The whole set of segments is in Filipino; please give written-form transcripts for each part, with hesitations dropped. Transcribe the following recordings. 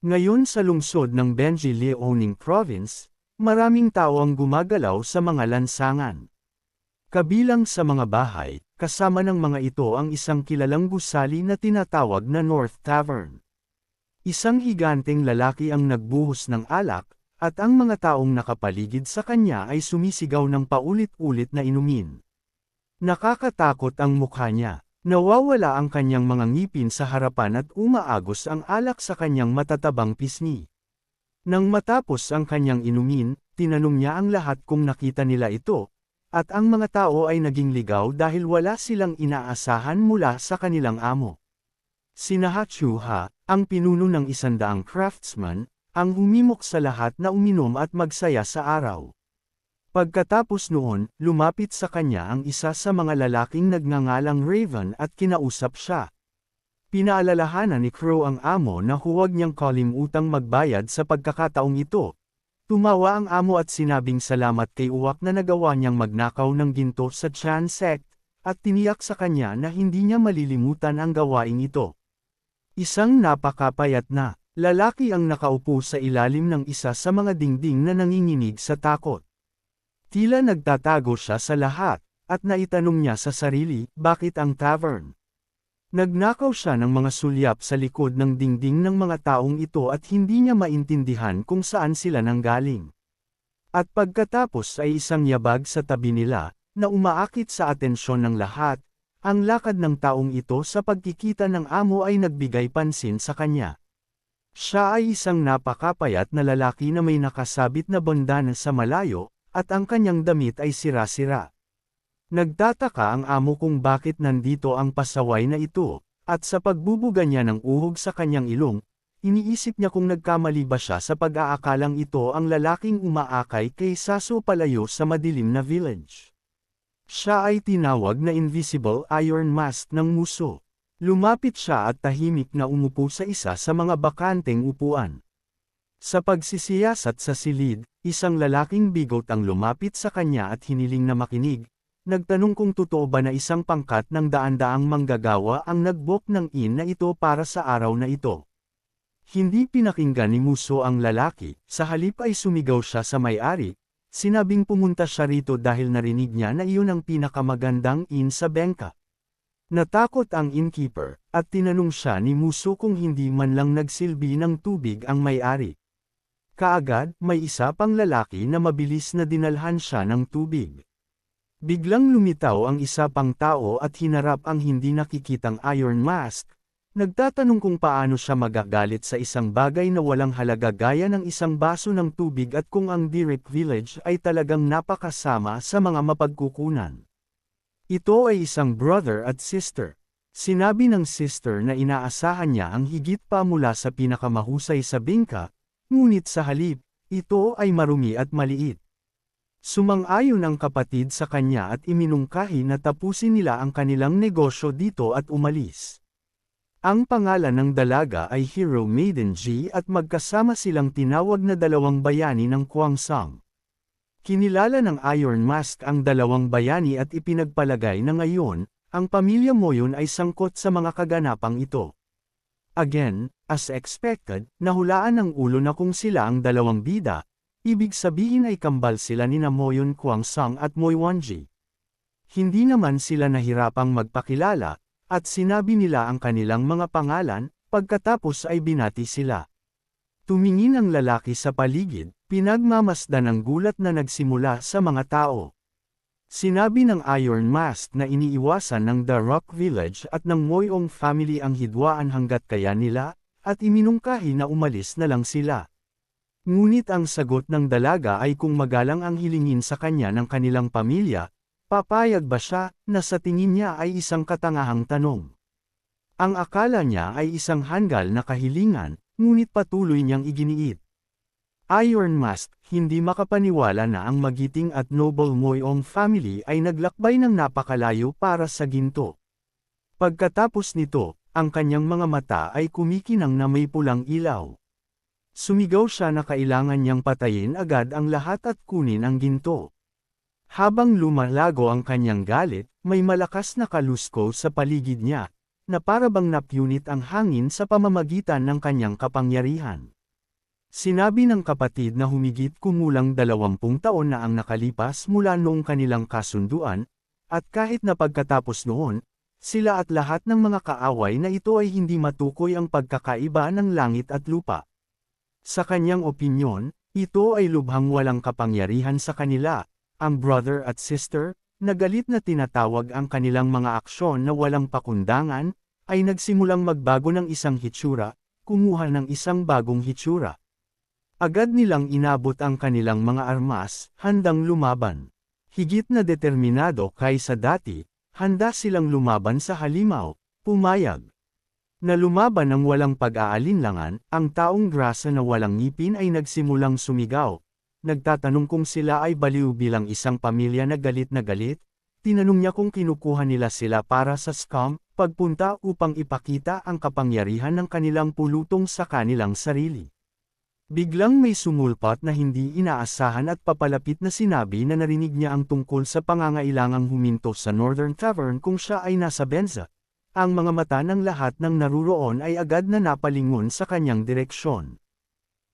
Ngayon sa lungsod ng Benji Liaoning Province, maraming tao ang gumagalaw sa mga lansangan. Kabilang sa mga bahay, kasama ng mga ito ang isang kilalang gusali na tinatawag na North Tavern. Isang higanteng lalaki ang nagbuhos ng alak, at ang mga taong nakapaligid sa kanya ay sumisigaw ng paulit-ulit na inumin. Nakakatakot ang mukha niya. Nawawala ang kanyang mga ngipin sa harapan at umaagos ang alak sa kanyang matatabang pisngi. Nang matapos ang kanyang inumin, tinanong niya ang lahat kung nakita nila ito, at ang mga tao ay naging ligaw dahil wala silang inaasahan mula sa kanilang amo. Sina Hachuha, ang pinuno ng 100 craftsman, ang humimok sa lahat na uminom at magsaya sa araw. Pagkatapos noon, lumapit sa kanya ang isa sa mga lalaking nagngangalang Raven at kinausap siya. Pinaalalahanan ni Crow ang amo na huwag niyang kalimutang magbayad sa pagkakataong ito. Tumawa ang amo at sinabing salamat kay Uwak na nagawa niyang magnakaw ng ginto sa Chan sect, at tiniyak sa kanya na hindi niya malilimutan ang gawaing ito. Isang napakapayat na lalaki ang nakaupo sa ilalim ng isa sa mga dingding na nanginginig sa takot. Tila nagtatago siya sa lahat, at naitanong niya sa sarili, bakit ang tavern? Nagnakaw siya ng mga sulyap sa likod ng dingding ng mga taong ito at hindi niya maintindihan kung saan sila nanggaling. At pagkatapos ay isang yabag sa tabi nila, na umaakit sa atensyon ng lahat, ang lakad ng taong ito sa pagkikita ng amo ay nagbigay pansin sa kanya. Siya ay isang napakapayat na lalaki na may nakasabit na bandana sa malayo, at ang kanyang damit ay sira-sira. Nagtataka ang amo kung bakit nandito ang pasaway na ito, at sa pagbubuga niya ng uhog sa kanyang ilong, iniisip niya kung nagkamali ba siya sa pag-aakalang ito ang lalaking umaakay kay Saso palayo sa madilim na village. Siya ay tinawag na Invisible Iron Mask ng Muso. Lumapit siya at tahimik na umupo sa isa sa mga bakanteng upuan. Sa pagsisiyasat sa silid, isang lalaking bigot ang lumapit sa kanya at hiniling na makinig, nagtanong kung totoo ba na isang pangkat ng daan-daang manggagawa ang nag-book ng inn na ito para sa araw na ito. Hindi pinakinggan ni Muso ang lalaki, sa halip ay sumigaw siya sa may-ari, sinabing pumunta siya rito dahil narinig niya na iyon ang pinakamagandang inn sa Bangka. Natakot ang innkeeper, at tinanong siya ni Muso kung hindi man lang nagsilbi ng tubig ang may-ari. Kaagad, may isa pang lalaki na mabilis na dinalhan siya ng tubig. Biglang lumitaw ang isa pang tao at hinarap ang hindi nakikitang Iron Mask, nagtatanong kung paano siya magagalit sa isang bagay na walang halaga gaya ng isang baso ng tubig at kung ang Direk Village ay talagang napakasama sa mga mapagkukunan. Ito ay isang brother at sister. Sinabi ng sister na inaasahan niya ang higit pa mula sa pinakamahusay sa Bangka, ngunit sa halip, ito ay marumi at maliit. Sumang-ayon ang kapatid sa kanya at iminungkahi na tapusin nila ang kanilang negosyo dito at umalis. Ang pangalan ng dalaga ay Hero Maiden G at magkasama silang tinawag na dalawang bayani ng Kwangsang. Kinilala ng Iron Mask ang dalawang bayani at ipinagpalagay na ngayon, ang pamilya Moyon ay sangkot sa mga kaganapang ito. Again, as expected, nahulaan ng ulo na kung sila ang dalawang bida, ibig sabihin ay kambal sila ni Moyon Kwangsang at Moywanji. Hindi naman sila nahirapang magpakilala, at sinabi nila ang kanilang mga pangalan, pagkatapos ay binati sila. Tumingin ang lalaki sa paligid, pinagmamasdan ang gulat na nagsimula sa mga tao. Sinabi ng Iron Mask na iniiwasan ng The Rock Village at ng Moyong family ang hidwaan hanggat kaya nila, at iminungkahi na umalis na lang sila. Ngunit ang sagot ng dalaga ay kung magalang ang hilingin sa kanya ng kanilang pamilya, papayag ba siya, na sa tingin niya ay isang katangahang tanong. Ang akala niya ay isang hanggal na kahilingan, ngunit patuloy niyang iginiit. Iron Mask, hindi makapaniwala na ang magiting at noble Moyong family ay naglakbay ng napakalayo para sa ginto. Pagkatapos nito, ang kanyang mga mata ay kumikinang na may pulang ilaw. Sumigaw siya na kailangan niyang patayin agad ang lahat at kunin ang ginto. Habang lumalago ang kanyang galit, may malakas na kalusko sa paligid niya. na parabang napunit ang hangin sa pamamagitan ng kanyang kapangyarihan. Sinabi ng kapatid na humigit kumulang 20 taon na ang nakalipas mula noong kanilang kasunduan, at kahit na pagkatapos noon, sila at lahat ng mga kaaway na ito ay hindi matukoy ang pagkakaiba ng langit at lupa. Sa kanyang opinyon, ito ay lubhang walang kapangyarihan sa kanila, ang brother at sister, na galit na tinatawag ang kanilang mga aksyon na walang pakundangan, ay nagsimulang magbago ng isang hitsura, kumuha ng isang bagong hitsura. Agad nilang inabot ang kanilang mga armas, handang lumaban. Higit na determinado kaysa dati, handa silang lumaban sa halimaw, pumayag. Na lumaban ng walang pag-aalinlangan, ang taong grasa na walang ngipin ay nagsimulang sumigaw. Nagtatanong kung sila ay baliw bilang isang pamilya na galit, tinanong niya kung kinukuha nila sila para sa scam, pagpunta upang ipakita ang kapangyarihan ng kanilang pulutong sa kanilang sarili. Biglang may sumulpat na hindi inaasahan at papalapit na sinabi na narinig niya ang tungkol sa pangangailangang huminto sa Northern Tavern kung siya ay nasa benza. Ang mga mata ng lahat ng naruroon ay agad na napalingon sa kanyang direksyon.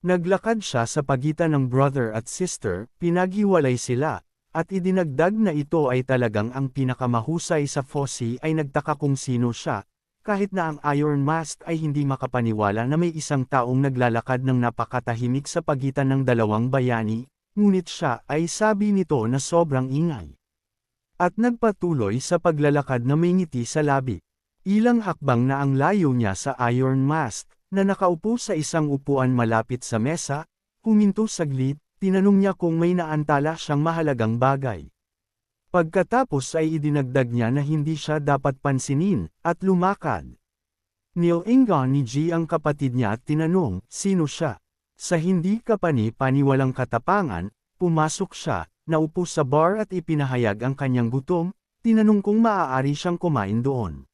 Naglakad siya sa pagitan ng brother at sister, pinaghiwalay sila, at idinagdag na ito ay talagang ang pinakamahusay sa Fosse ay nagtaka kung sino siya. Kahit na ang Iron Mask ay hindi makapaniwala na may isang taong naglalakad ng napakatahimik sa pagitan ng dalawang bayani, ngunit siya ay sabi nito na sobrang ingay. At nagpatuloy sa paglalakad na may ngiti sa labi. Ilang hakbang na ang layo niya sa Iron Mask, na nakaupo sa isang upuan malapit sa mesa, huminto saglit, tinanong niya kung may naantala siyang mahalagang bagay. Pagkatapos ay idinagdag niya na hindi siya dapat pansinin, at lumakad. Nilingon ni G ang kapatid niya at tinanong, sino siya? Sa hindi kapani-paniwalang katapangan, pumasok siya, naupo sa bar at ipinahayag ang kanyang gutom, tinanong kung maaari siyang kumain doon.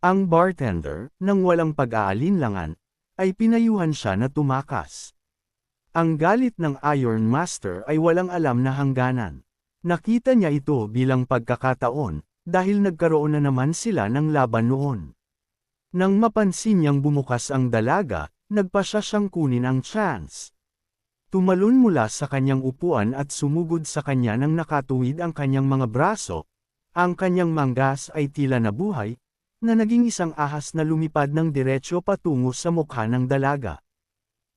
Ang bartender, nang walang pag-aalinlangan, ay pinayuhan siya na tumakas. Ang galit ng Iron Master ay walang alam na hangganan. Nakita niya ito bilang pagkakataon, dahil nagkaroon na naman sila ng laban noon. Nang mapansin niyang bumukas ang dalaga, nagpasya siyang kunin ang chance. Tumalon mula sa kanyang upuan at sumugod sa kanya nang nakatuwid ang kanyang mga braso. Ang kanyang manggas ay tila nabuhay, na naging isang ahas na lumipad ng diretsyo patungo sa mukha ng dalaga.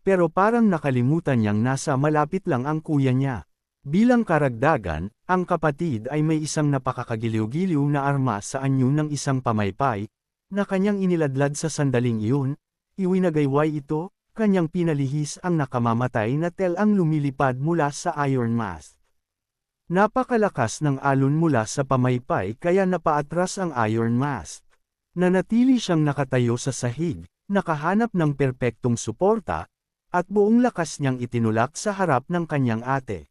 Pero parang nakalimutan niyang nasa malapit lang ang kuya niya. Bilang karagdagan, ang kapatid ay may isang napakakagiliw-giliw na arma sa anyo ng isang pamaypay, na kanyang iniladlad sa sandaling iyon, iwinagayway ito, kanyang pinalihis ang nakamamatay na telang lumilipad mula sa Iron Mask. Napakalakas ng alon mula sa pamaypay kaya napaatras ang Iron Mask. Nanatili siyang nakatayo sa sahig, nakahanap ng perpektong suporta, at buong lakas niyang itinulak sa harap ng kanyang ate.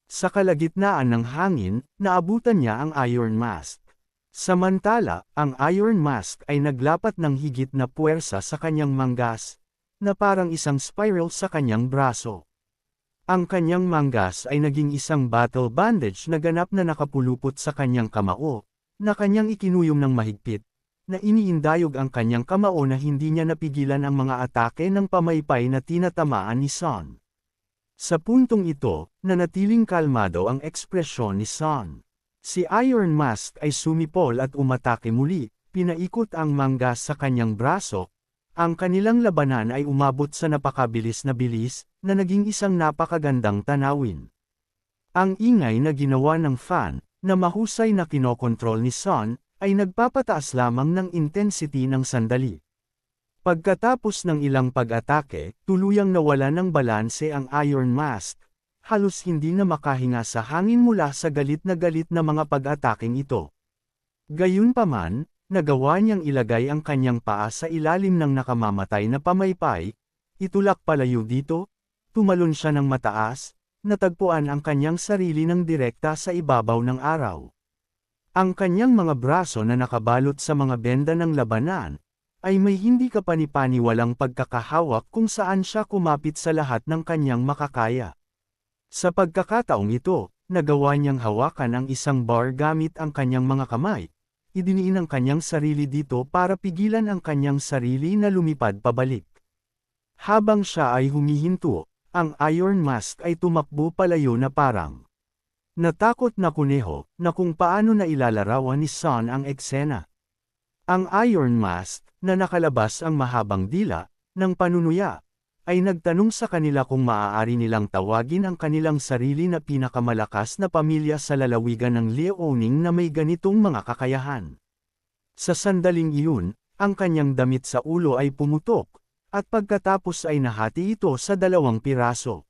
Sa kalagitnaan ng hangin, naabutan niya ang Iron Mask. Samantala, ang Iron Mask ay naglapat ng higit na puwersa sa kanyang manggas, na parang isang spiral sa kanyang braso. Ang kanyang manggas ay naging isang battle bandage na ganap na nakapulupot sa kanyang kamao, na kanyang ikinuyom ng mahigpit, na iniindayog ang kanyang kamao na hindi niya napigilan ang mga atake ng pamaypay na tinatamaan ni Son. Sa puntong ito, nanatiling kalmado ang ekspresyon ni Son. Si Iron Mask ay sumipol at umatake muli, pinaikot ang manggas sa kanyang braso. Ang kanilang labanan ay umabot sa napakabilis na bilis, na naging isang napakagandang tanawin. Ang ingay na ginawa ng fan, na mahusay na kinokontrol ni Son, ay nagpapataas lamang ng intensity ng sandali. Pagkatapos ng ilang pag-atake, tuluyang nawala ng balanse ang Iron Mask, halos hindi na makahinga sa hangin mula sa galit na mga pag-ataking ito. Gayunpaman, nagawa niyang ilagay ang kanyang paa sa ilalim ng nakamamatay na pamaypay, itulak palayo dito, tumalon siya ng mataas, natagpuan ang kanyang sarili ng direkta sa ibabaw ng araw. Ang kanyang mga braso na nakabalot sa mga benda ng labanan, ay may hindi kapanipaniwalang pagkakahawak kung saan siya kumapit sa lahat ng kanyang makakaya. Sa pagkakataong ito, nagawa niyang hawakan ang isang bar gamit ang kanyang mga kamay, idiniin ang kanyang sarili dito para pigilan ang kanyang sarili na lumipad pabalik. Habang siya ay humihinto, ang Iron Mask ay tumakbo palayo na parang natakot na kuneho, na kung paano na ilalarawan ni Son ang eksena. Ang Iron Mask, na nakalabas ang mahabang dila ng panunuya, ay nagtanong sa kanila kung maaari nilang tawagin ang kanilang sarili na pinakamalakas na pamilya sa lalawigan ng Liaoning na may ganitong mga kakayahan. Sa sandaling iyon, ang kanyang damit sa ulo ay pumutok, at pagkatapos ay nahati ito sa 2 piraso.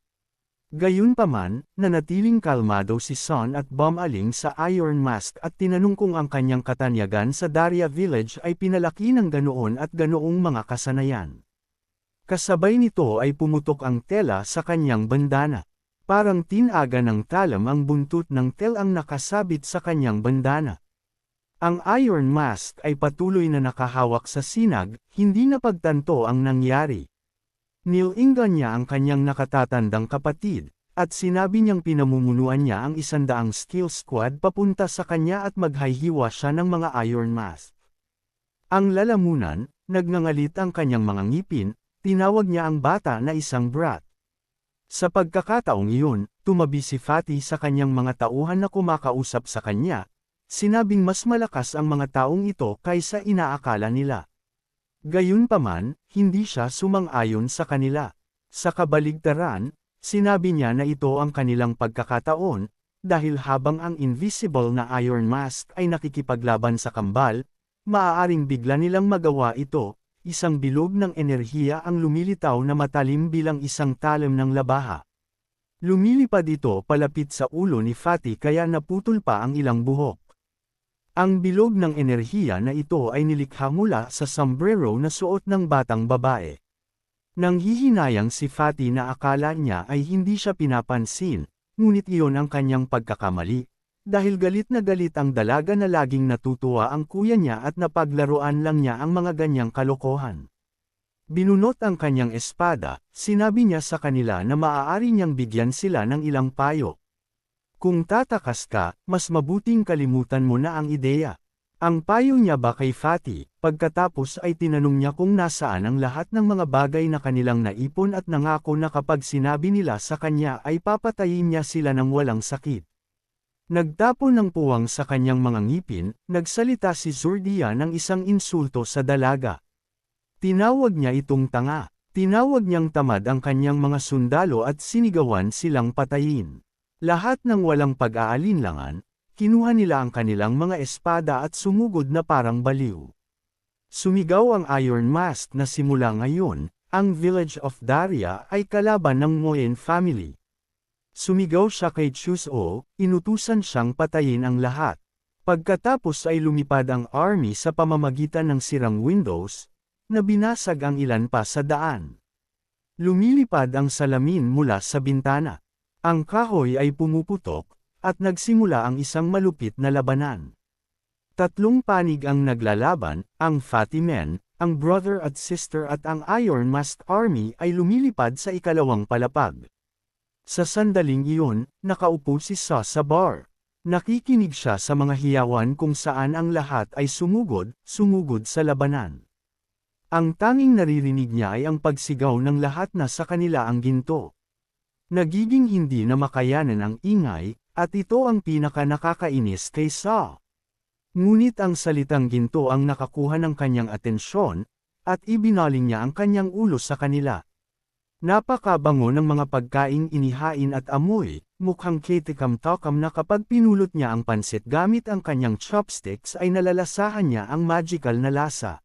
Gayunpaman, nanatiling kalmado si Son at bumaling sa Iron Mask at tinanong kung ang kanyang katanyagan sa Daria Village ay pinalaki ng ganoon at ganoong mga kasanayan. Kasabay nito ay pumutok ang tela sa kanyang bandana. Parang tinaga ng talam ang buntot ng telang nakasabit sa kanyang bandana. Ang Iron Mask ay patuloy na nakahawak sa sinag, hindi napagtanto ang nangyari. Nilingan niya ang kanyang nakatatandang kapatid, at sinabi niyang pinamumunuan niya ang 100 skill squad papunta sa kanya at maghayhiwa siya ng mga Iron Mask. Ang lalamunan, nagngangalit ang kanyang mga ngipin, tinawag niya ang bata na isang brat. Sa pagkakataong iyon, tumabi si Fatty sa kanyang mga tauhan na kumakausap sa kanya, sinabing mas malakas ang mga taong ito kaysa inaakala nila. Gayunpaman, hindi siya sumang-ayon sa kanila. Sa kabaligtaran, sinabi niya na ito ang kanilang pagkakataon, dahil habang ang invisible na Iron Mask ay nakikipaglaban sa kambal, maaaring bigla nilang magawa ito. Isang bilog ng enerhiya ang lumilitaw na matalim bilang isang talim ng labaha. Lumilipad ito palapit sa ulo ni Fatty kaya naputol pa ang ilang buhok. Ang bilog ng enerhiya na ito ay nilikha mula sa sombrero na suot ng batang babae. Nanghihinayang si Fatty na akala niya ay hindi siya pinapansin, ngunit iyon ang kanyang pagkakamali. Dahil galit na galit ang dalaga na laging natutuwa ang kuya niya at napaglaruan lang niya ang mga ganyang kalokohan. Binunot ang kanyang espada, sinabi niya sa kanila na maaari niyang bigyan sila ng ilang payo. Kung tatakas ka, mas mabuting kalimutan mo na ang ideya. Ang payo niya ba kay Fatty, pagkatapos ay tinanong niya kung nasaan ang lahat ng mga bagay na kanilang naipon at nangako na kapag sinabi nila sa kanya ay papatayin niya sila ng walang sakit. Nagtapon ng puwang sa kanyang mga ngipin, nagsalita si Zordia ng isang insulto sa dalaga. Tinawag niya itong tanga. Tinawag niyang tamad ang kanyang mga sundalo at sinigawan silang patayin. Lahat ng walang pag-aalinlangan, kinuha nila ang kanilang mga espada at sumugod na parang baliw. Sumigaw ang Iron Mask na simula ngayon, ang Village of Daria ay kalaban ng Moen family. Sumigaw siya kay Chuso, inutusan siyang patayin ang lahat. Pagkatapos ay lumipad ang army sa pamamagitan ng sirang windows, na binasag ang ilan pa sa daan. Lumilipad ang salamin mula sa bintana. Ang kahoy ay pumuputok, at nagsimula ang isang malupit na labanan. 3 panig ang naglalaban, ang Fatty Men, ang brother at sister at ang Iron Mask Army ay lumilipad sa ikalawang palapag. Sa sandaling iyon, nakaupo si Sa sa bar. Nakikinig siya sa mga hiyawan kung saan ang lahat ay sumugod sa labanan. Ang tanging naririnig niya ay ang pagsigaw ng lahat na sa kanila ang ginto. Nagiging hindi na makayanan ang ingay, at ito ang pinaka nakakainis kay Sa. Ngunit ang salitang ginto ang nakakuha ng kanyang atensyon, at ibinaling niya ang kanyang ulo sa kanila. Napakabango ng mga pagkaing inihain at amoy, mukhang ketikam-takam na kapag pinulot niya ang pansit gamit ang kanyang chopsticks ay nalalasahan niya ang magical na lasa.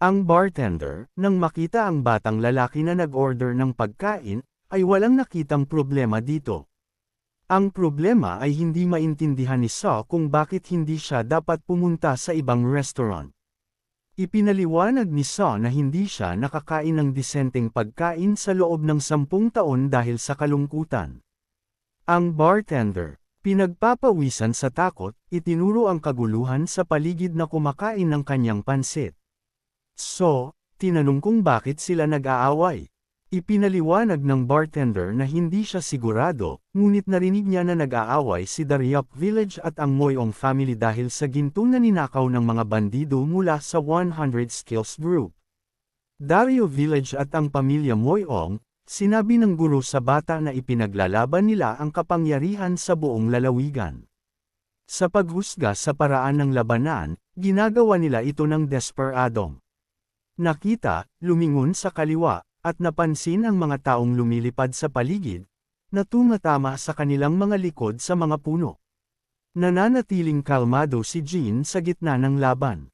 Ang bartender, nang makita ang batang lalaki na nag-order ng pagkain, ay walang nakitang problema dito. Ang problema ay hindi maintindihan ni Sa kung bakit hindi siya dapat pumunta sa ibang restaurant. Ipinaliwanag ni Sa na hindi siya nakakain ng disenteng pagkain sa loob ng 10 taon dahil sa kalungkutan. Ang bartender, pinagpapawisan sa takot, itinuro ang kaguluhan sa paligid na kumakain ng kanyang pansit. So, tinanong kung bakit sila nag-aaway. Ipinaliwanag ng bartender na hindi siya sigurado, ngunit narinig niya na nag-aaway si Daryok Village at ang Moyong family dahil sa ginto na ninakaw ng mga bandido mula sa 100 Skills Group. Daryok Village at ang pamilya Moyong, sinabi ng guro sa bata na ipinaglalaban nila ang kapangyarihan sa buong lalawigan. Sa paghusga sa paraan ng labanan, ginagawa nila ito ng desperadong. Nakita, lumingon sa kaliwa, at napansin ang mga taong lumilipad sa paligid, na tumatama sa kanilang mga likod sa mga puno. Nananatiling kalmado si Jean sa gitna ng laban.